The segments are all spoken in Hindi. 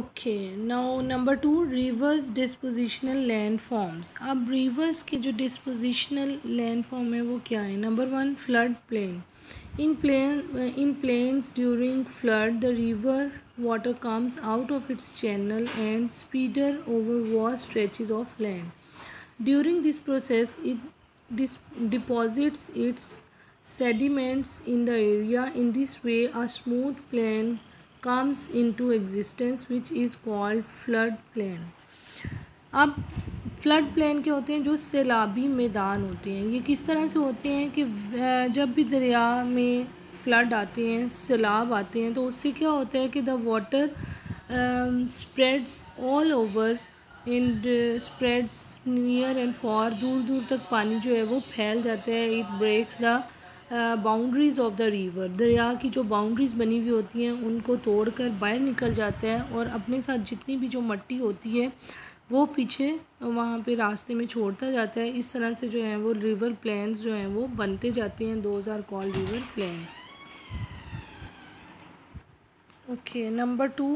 Okay, now number 2, reverse depositional land forms. अब रिवर्स के जो डिस्पोजिशनल लैंड फॉर्म है वो क्या है? Number 1, flood plain. In plains during flood the river water comes out of its channel and spreads over vast stretches of land. During this process, it deposits its sediments in the area. In this way, a smooth plain comes into existence, which is called flood plain. अब फ्लड प्लेन क्या होते हैं? जो सैलाबी मैदान होते हैं। ये किस तरह से होते हैं कि जब भी दरिया में फ्लड आते हैं, सैलाब आते हैं, तो उससे क्या होता है कि the water spreads all over and spreads near and for, दूर दूर तक पानी जो है वो फैल जाता है. It breaks the boundaries of the river. दरिया की जो बाउंड्रीज़ बनी हुई होती हैं उनको तोड़कर बाहर निकल जाता है और अपने साथ जितनी भी जो मिट्टी होती है वो पीछे वहाँ पे रास्ते में छोड़ता जाता है. इस तरह से जो है वो रिवर प्लेन्स जो हैं वो बनते जाते हैं. Those are called river plains. Okay, number 2,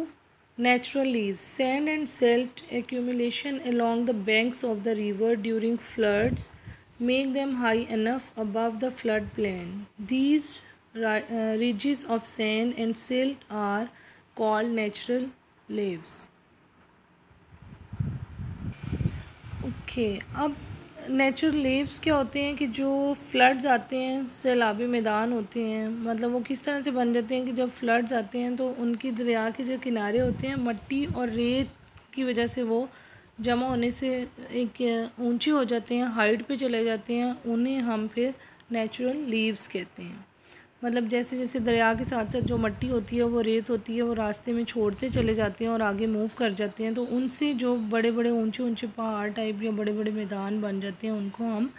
natural leaves. Sand and silt accumulation along the banks of the river during floods make them high enough above the flood plain. These ridges of sand and silt are called natural leaves. Okay, अब नेचुरल लीव्स क्या होते हैं कि जो फ्लड्स आते हैं, सैलाबी मैदान होते हैं, मतलब वो किस तरह से बन जाते हैं कि जब फ्लड्स आते हैं तो उनकी दरिया के जो किनारे होते हैं मिट्टी और रेत की वजह से वो जमा होने से एक ऊंचे हो जाते हैं, हाइट पे चले जाते हैं. उन्हें हम फिर नेचुरल लीव्स कहते हैं. मतलब जैसे जैसे दरिया के साथ साथ जो मिट्टी होती है, वो रेत होती है, वो रास्ते में छोड़ते चले जाते हैं और आगे मूव कर जाते हैं. तो उनसे जो बड़े बड़े ऊंचे ऊंचे पहाड़ टाइप या बड़े बड़े मैदान बन जाते हैं उनको हम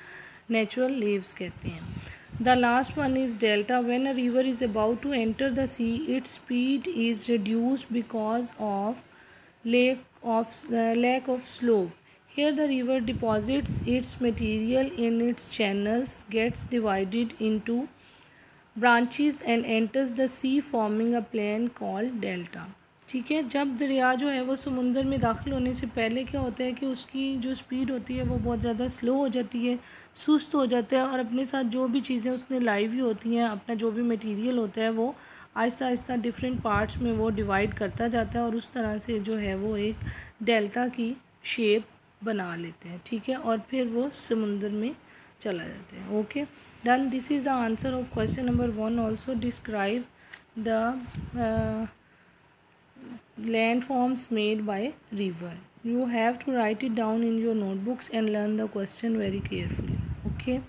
नेचुरल लीव्स कहते हैं. The last one is delta. When a river is about to enter the sea, its speed is reduced because of lack of slope. Here the river deposits its material in its channels, gets divided into branches and enters the sea forming a plain called delta. ठीक है, जब दरिया जो है वो समुंदर में दाखिल होने से पहले क्या होता है कि उसकी जो स्पीड होती है वो बहुत ज़्यादा स्लो हो जाती है, सुस्त हो जाता है और अपने साथ जो भी चीज़ें उसने लाई हुई होती हैं, अपना जो भी मटेरियल होता है वो आहिस्ता आहिस्ता डिफरेंट पार्ट्स में वो डिवाइड करता जाता है और उस तरह से जो है वो एक डेल्टा की शेप बना लेते हैं. ठीक है, और फिर वो समुंदर में चला जाता है. Okay, done. This is the answer of question number 1. Also describe the landforms made by river. You have to write it down in your notebooks and learn the question very carefully. Okay.